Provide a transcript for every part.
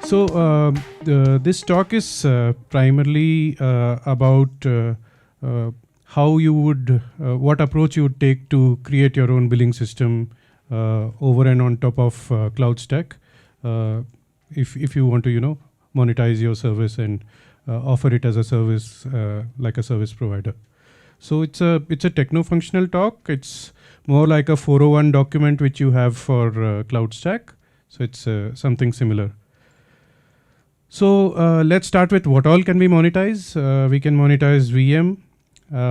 This talk is primarily about how you would, what approach you would take to create your own billing system over and on top of CloudStack. If you want to, monetize your service and offer it as a service, like a service provider. So it's a techno-functional talk. It's more like a 401 document which you have for CloudStack. So it's something similar. So let's start with what all can we monetize. We can monetize VM.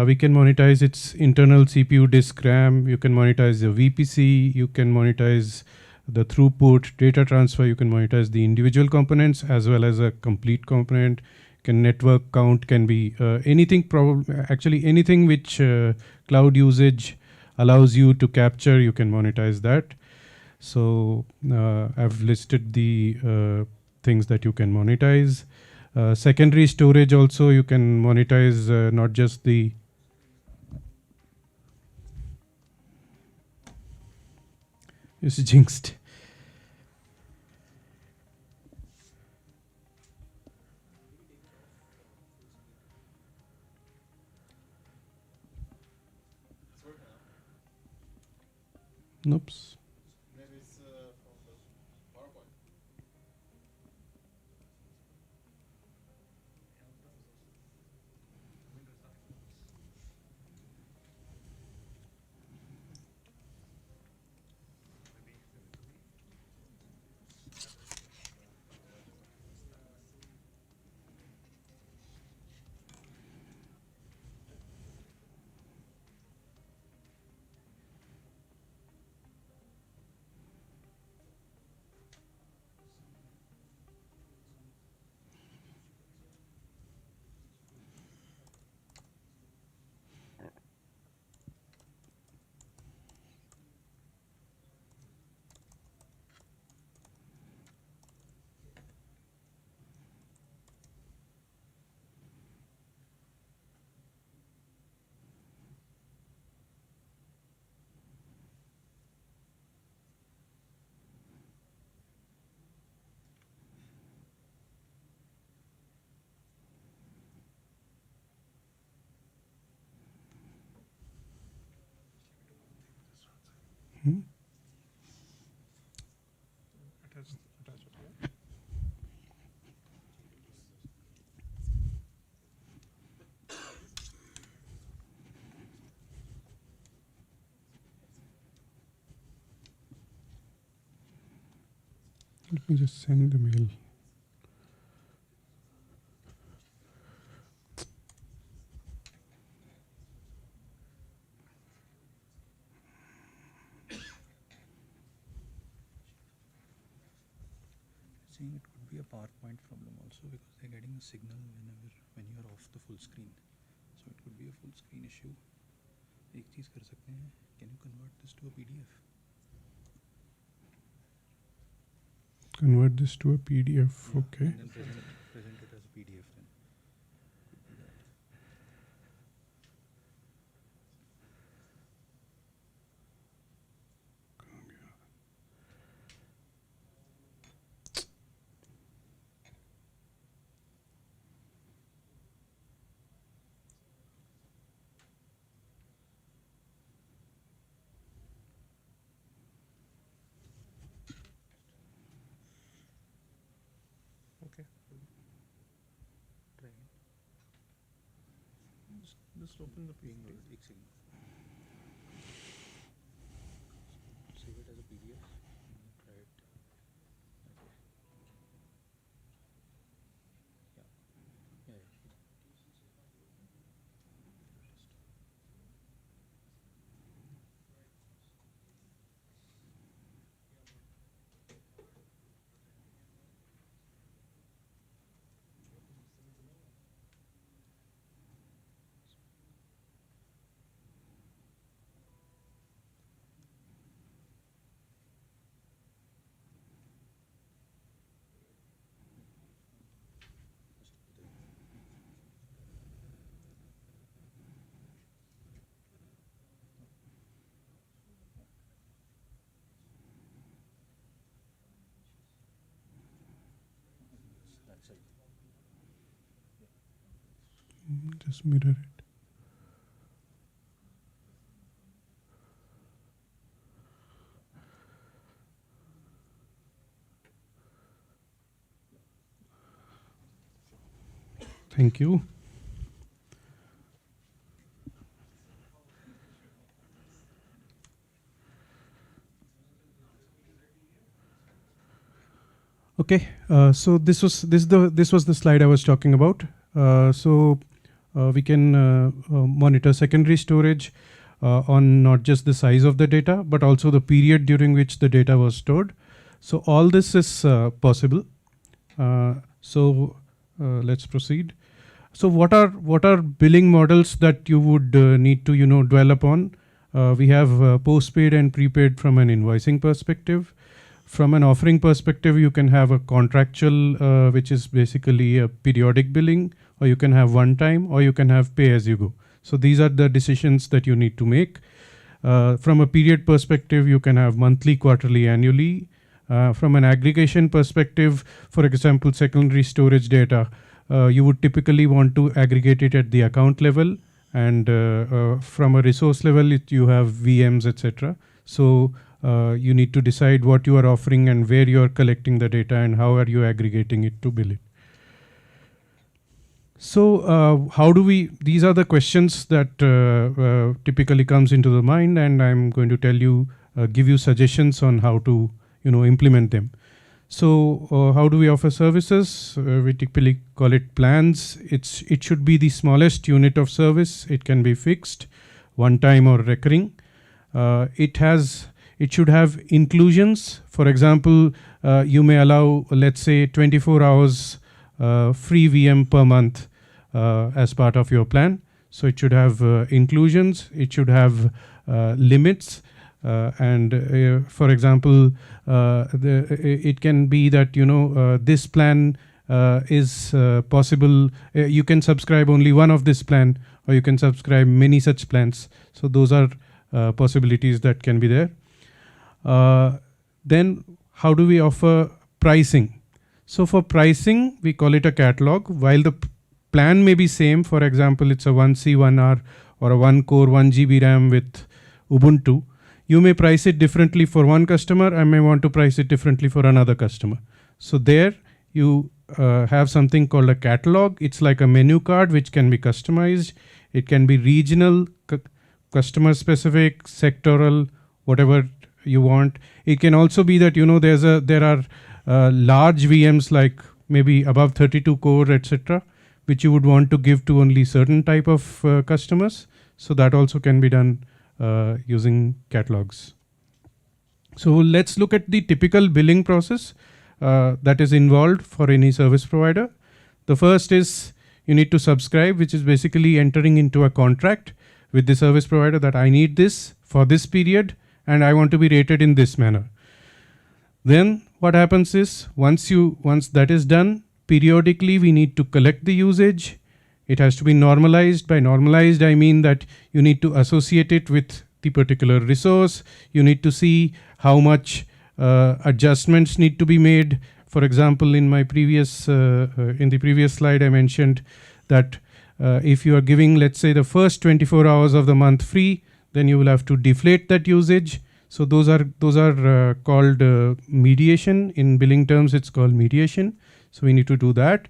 We can monetize its internal CPU disk RAM. You can monetize the VPC. You can monetize the throughput, data transfer. You can monetize the individual components as well as a complete component. Can network count can be anything. Actually, anything which cloud usage allows you to capture, you can monetize that. So I've listed the things that you can monetize. Secondary storage also you can monetize, not just the it's jinxed. Oops. Maybe it's from the PowerPoint. Let me just send the mail. I think it could be a PowerPoint problem also because they're getting a signal when you are off the full screen. So it could be a full screen issue. एक चीज़ कर सकते हैं. Can you convert this to a PDF? Convert this to a PDF. Yeah, Okay. and then present it as a PDF then. Could do that. Okay. Try again. Just open the page. एक second. Save it as a PDF. And try it. Okay. Yeah. Yeah. Just mirror it. Thank you. Okay, so this was the slide I was talking about. We can monitor secondary storage on not just the size of the data, but also the period during which the data was stored. So all this is possible. Let's proceed. So what are billing models that you would need to dwell upon? We have postpaid and prepaid from an invoicing perspective. From an offering perspective, you can have a contractual, which is basically a periodic billing, or you can have one time, or you can have pay as you go. So these are the decisions that you need to make. From a period perspective, you can have monthly, quarterly, annually. From an aggregation perspective, for example, secondary storage data, you would typically want to aggregate it at the account level, and from a resource level, you have VMs, etc. So you need to decide what you are offering and where you are collecting the data and how are you aggregating it to bill it. So how do we, these are the questions that typically comes into the mind, and I'm going to tell you, give you suggestions on how to implement them. So how do we offer services? We typically call it plans. It should be the smallest unit of service. It can be fixed, one time or recurring. It should have inclusions. For example, you may allow, let's say, 24 hours free VM per month as part of your plan. So it should have inclusions. It should have limits. For example, it can be that this plan is possible. You can subscribe only one of this plan, or you can subscribe many such plans. So those are possibilities that can be there. Then how do we offer pricing? So for pricing, we call it a catalog. While the plan may be same, for example, it's a 1C, 1R, or a 1 core, 1 GB RAM with Ubuntu, you may price it differently for one customer. I may want to price it differently for another customer. So there you have something called a catalog. It's like a menu card which can be customized. It can be regional, customer specific, sectoral, whatever you want. It can also be that there are large VMs like maybe above 32 core, etc., which you would want to give to only certain type of customers. So that also can be done using catalogs. So let's look at the typical billing process that is involved for any service provider. The first is you need to subscribe, which is basically entering into a contract with the service provider that I need this for this period and I want to be rated in this manner. Then what happens is once that is done, periodically we need to collect the usage. It has to be normalized. By normalized, I mean that you need to associate it with the particular resource. You need to see how much adjustments need to be made. For example, in my previous in the previous slide, I mentioned that if you are giving, let's say, the first 24 hours of the month free, then you will have to deflate that usage. So those are called mediation. In billing terms, it's called mediation. So we need to do that.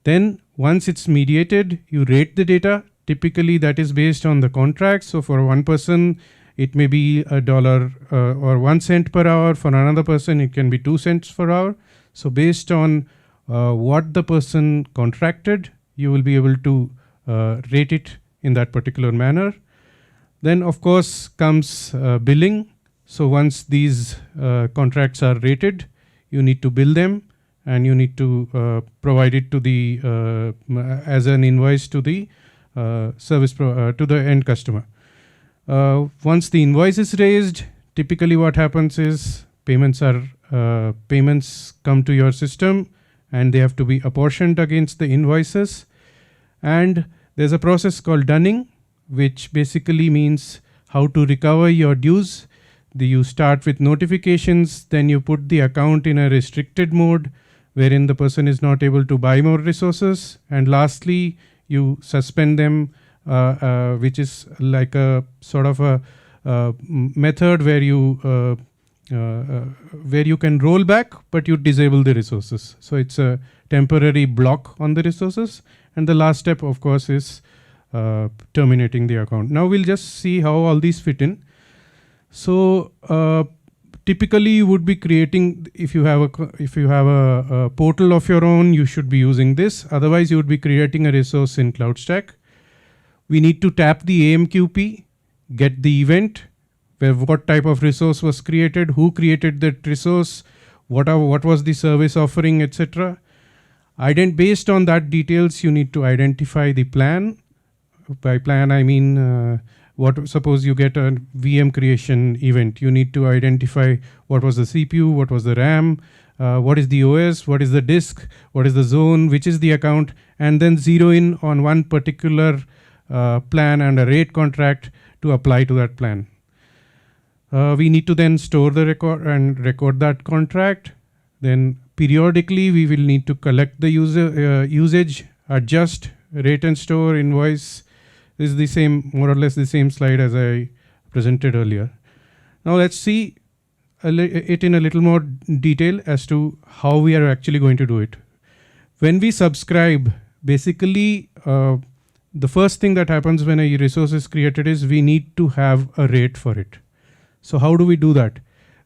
Then once it's mediated, you rate the data. Typically that is based on the contract. So for one person, it may be $1 or 1 cent per hour. For another person, it can be 2 cents per hour. So based on what the person contracted, you will be able to rate it in that particular manner. Then of course comes billing. So once these contracts are rated, you need to bill them and you need to provide it to the as an invoice to the to the end customer. Once the invoice is raised, typically what happens is payments come to your system and they have to be apportioned against the invoices. And there's a process called dunning, which basically means how to recover your dues. You start with notifications, then you put the account in a restricted mode wherein the person is not able to buy more resources. And lastly, you suspend them, which is like a sort of a method where you can roll back, but you disable the resources. So it's a temporary block on the resources. And the last step, of course, is terminating the account. Now we'll just see how all these fit in. So typically you would be creating, if you have a portal of your own, you should be using this. Otherwise, you would be creating a resource in CloudStack. We need to tap the AMQP, get the event, where what type of resource was created, who created that resource, what was the service offering, etc. Based on that details, you need to identify the plan. By plan, I mean, suppose you get a VM creation event, you need to identify what was the CPU, what was the RAM, what is the OS, what is the disk, what is the zone, which is the account, and then zero in on one particular plan and a rate contract to apply to that plan. We need to then store the record and record that contract. Then periodically we will need to collect the usage, adjust, rate and store, invoice. This is the same, more or less the same slide as I presented earlier. Now let's see it in a little more detail as to how we are actually going to do it. When we subscribe, basically the first thing that happens when a resource is created is we need to have a rate for it. So how do we do that?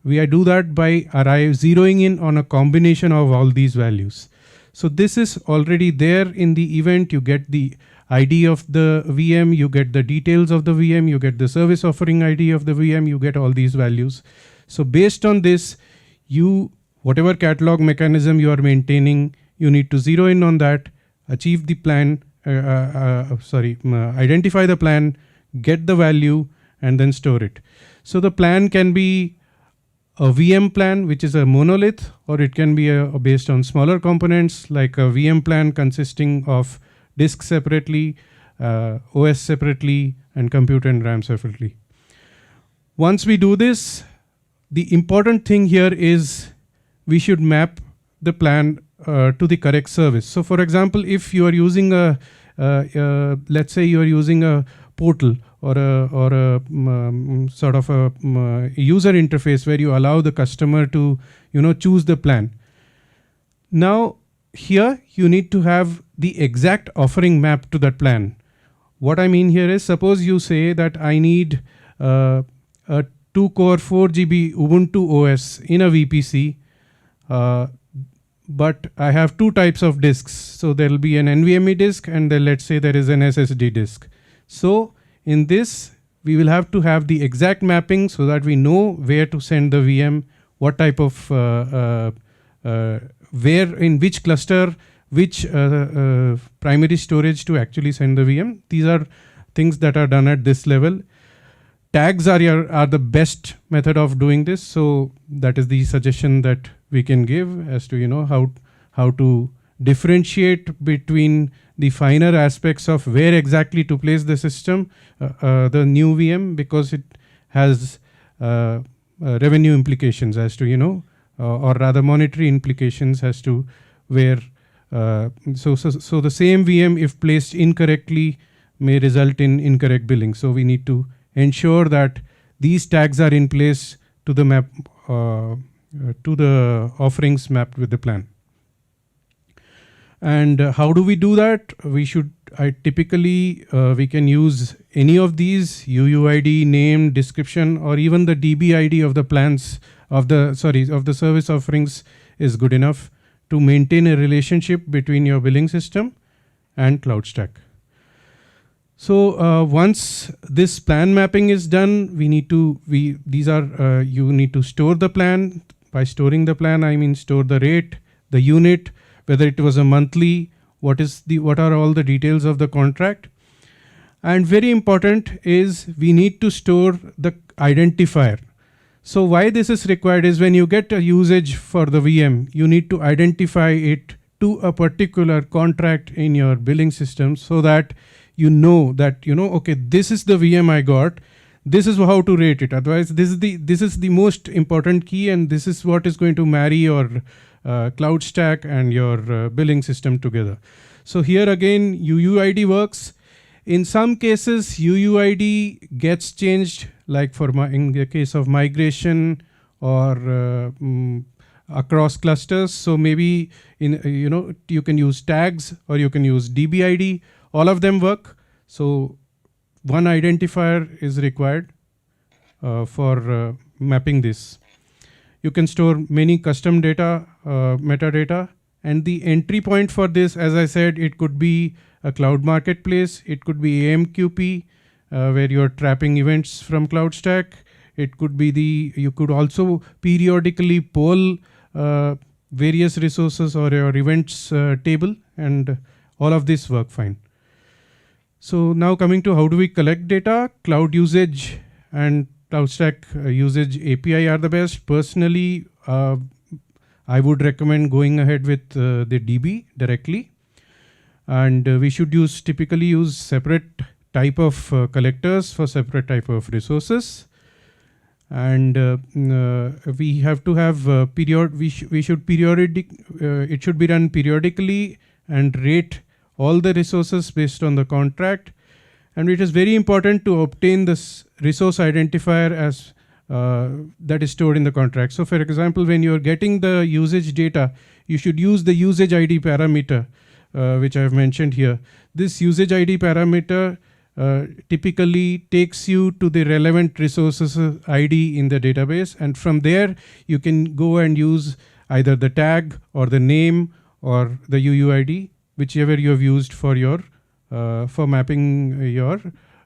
We do that by zeroing in on a combination of all these values. So this is already there in the event. You get the ID of the VM, you get the details of the VM, you get the service offering ID of the VM, you get all these values. So based on this, whatever catalog mechanism you are maintaining, you need to zero in on that, achieve the plan, identify the plan, get the value, and then store it. So the plan can be a VM plan, which is a monolith, or it can be based on smaller components, like a VM plan consisting of disk separately, OS separately, and compute and RAM separately. Once we do this, the important thing here is we should map the plan to the correct service. So for example, if you are using let's say you are using a portal or a sort of a user interface where you allow the customer to choose the plan. Now here you need to have the exact offering map to that plan. What I mean here is, suppose you say that I need a 2-core 4 GB Ubuntu OS in a VPC, but I have two types of disks. So there will be an NVMe disk and then let's say there is an SSD disk. So in this, we will have to have the exact mapping so that we know where to send the VM, what type of, where in which cluster, which primary storage to actually send the VM. These are things that are done at this level. Tags are the best method of doing this. So that is the suggestion that we can give as to how to differentiate between the finer aspects of where exactly to place the system, the new VM, because it has revenue implications as to or rather monetary implications as to where. So the same VM, if placed incorrectly, may result in incorrect billing. So we need to ensure that these tags are in place to the map to the offerings mapped with the plan. And how do we do that? We can use any of these: UUID, name, description, or even the DB ID of the plans of the service offerings is good enough to maintain a relationship between your billing system and CloudStack. So once this plan mapping is done, you need to store the plan. By storing the plan, I mean store the rate, the unit, whether it was a monthly, what are all the details of the contract. And very important is we need to store the identifier. So why this is required is when you get a usage for the VM, you need to identify it to a particular contract in your billing system so that okay, this is the VM I got, this is how to rate it. Otherwise, this is the most important key, and this is what is going to marry your CloudStack and your billing system together. So here again, UUID works. In some cases, UUID gets changed, like in the case of migration or across clusters. So maybe you can use tags or you can use DBID. All of them work. So one identifier is required for mapping this. You can store many custom data, metadata, and the entry point for this, as I said, it could be a cloud marketplace, it could be AMQP, where you're trapping events from CloudStack. It could be you could also periodically poll various resources or your events table, and all of this work fine. So now coming to how do we collect data, cloud usage and CloudStack usage API are the best. Personally, I would recommend going ahead with the DB directly. And we should typically use separate type of collectors for separate type of resources. And we have to have it should be run periodically and rate all the resources based on the contract. And it is very important to obtain this resource identifier as that is stored in the contract. So for example, when you're getting the usage data, you should use the usage ID parameter, which I have mentioned here. This usage ID parameter typically takes you to the relevant resources ID in the database, and from there you can go and use either the tag or the name or the UUID, whichever you have used for your for mapping your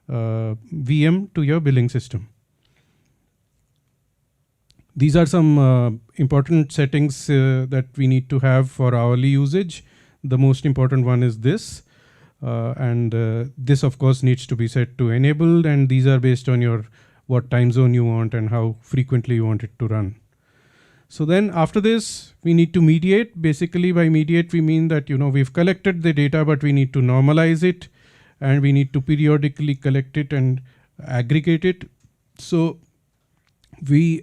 VM to your billing system. These are some important settings that we need to have for hourly usage. The most important one is this. And this of course needs to be set to enabled, and these are based on what time zone you want and how frequently you want it to run. So then after this, we need to mediate. Basically by mediate, we mean that we've collected the data, but we need to normalize it, and we need to periodically collect it and aggregate it. So we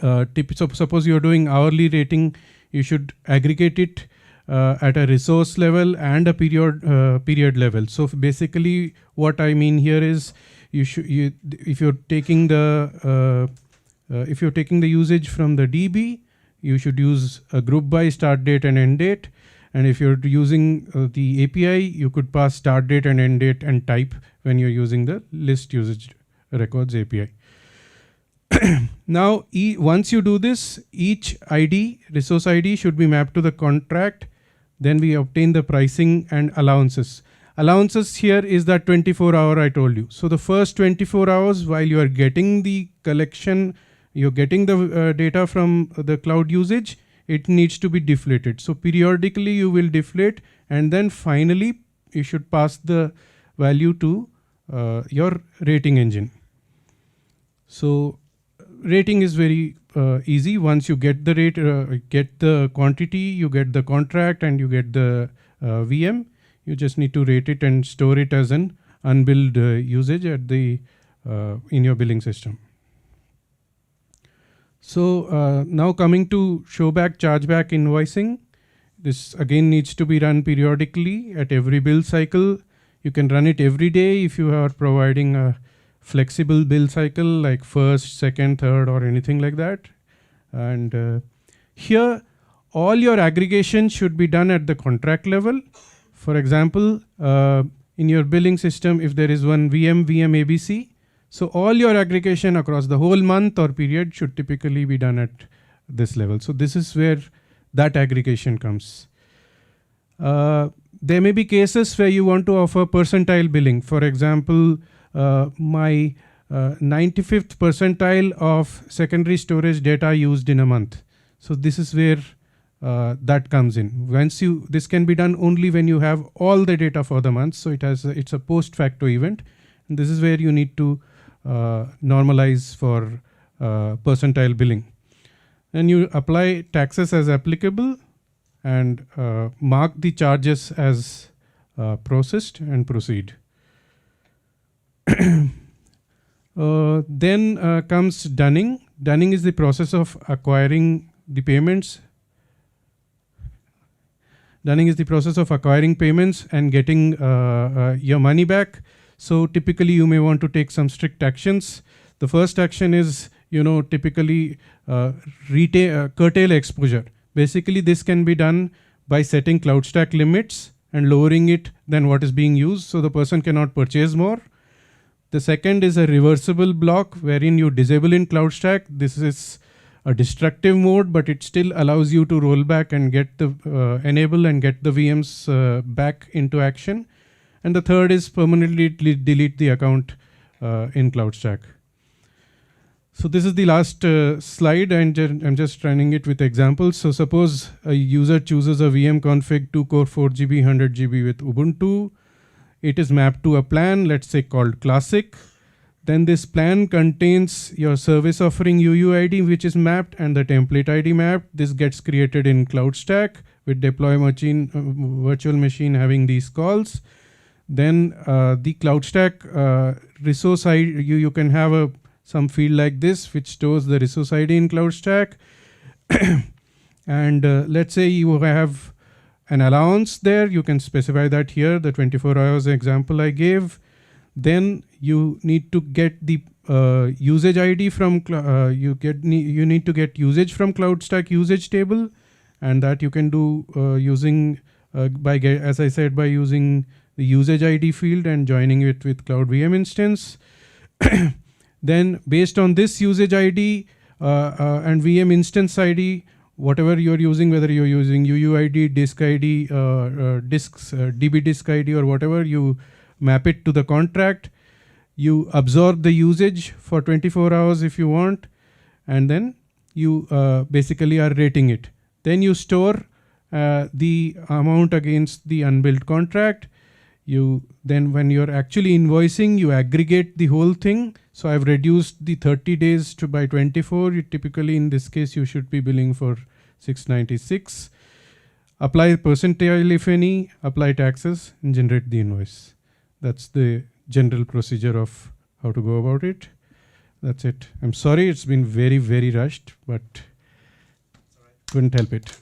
suppose you're doing hourly rating, you should aggregate it at a resource level and a period level. So basically what I mean here is if you're taking the usage from the DB, you should use a group by start date and end date. And if you're using the API, you could pass start date and end date and type when you're using the list usage records API. Now, once you do this, each ID, resource ID should be mapped to the contract. Then we obtain the pricing and allowances. Allowances here is that 24-hour I told you. So the first 24 hours while you are getting the collection, you're getting the data from the cloud usage, it needs to be deflated. So periodically you will deflate, and then finally you should pass the value to your rating engine. So rating is very easy. Once you get the rate, get the quantity, you get the contract, and you get the VM, you just need to rate it and store it as an unbilled usage at the in your billing system. So now coming to showback, chargeback invoicing. This again needs to be run periodically at every bill cycle. You can run it every day if you are providing a flexible bill cycle like first, second, third, or anything like that. And here all your aggregation should be done at the contract level. For example, in your billing system, if there is one VM ABC, so all your aggregation across the whole month or period should typically be done at this level. So this is where that aggregation comes. There may be cases where you want to offer percentile billing. For example, my 95th percentile of secondary storage data used in a month. So this is where that comes in. This can be done only when you have all the data for the month. So it's a post facto event. And this is where you need to normalize for percentile billing. Then you apply taxes as applicable and mark the charges as processed and proceed. Then comes dunning. Dunning is the process of acquiring the payments. Dunning is the process of acquiring payments and getting your money back. So typically you may want to take some strict actions. The first action is, typically curtail exposure. Basically, this can be done by setting CloudStack limits and lowering it than what is being used, so the person cannot purchase more. The second is a reversible block wherein you disable in CloudStack. This is a destructive mode, but it still allows you to roll back and get the enable and get the VMs back into action. And the third is permanently delete the account in CloudStack. So this is the last slide, and I'm just running it with examples. So suppose a user chooses a VM config 2 core 4 GB, 100 GB with Ubuntu. It is mapped to a plan, let's say called Classic. Then this plan contains your service offering UUID, which is mapped, and the template ID mapped. This gets created in CloudStack with deploy machine, virtual machine having these calls. Then the CloudStack resource ID, you can have some field like this, which stores the resource ID in CloudStack. And let's say you have an allowance there, you can specify that here, the 24 hours example I gave. Then you need to get the usage ID from, you need to get usage from CloudStack usage table, and that you can do using, as I said, by using the usage ID field and joining it with Cloud VM instance. Then based on this usage ID and VM instance ID, whatever you're using, whether you're using UUID, disk ID, disks, DB disk ID or whatever, you map it to the contract. You absorb the usage for 24 hours if you want, and then you basically are rating it. Then you store the amount against the unbilled contract. Then when you're actually invoicing, you aggregate the whole thing. So I've reduced the 30 days by 24. Typically in this case, you should be billing for 696. Apply percentile if any, apply taxes, and generate the invoice. That's the general procedure of how to go about it. That's it. I'm sorry, it's been very, very rushed, but couldn't help it.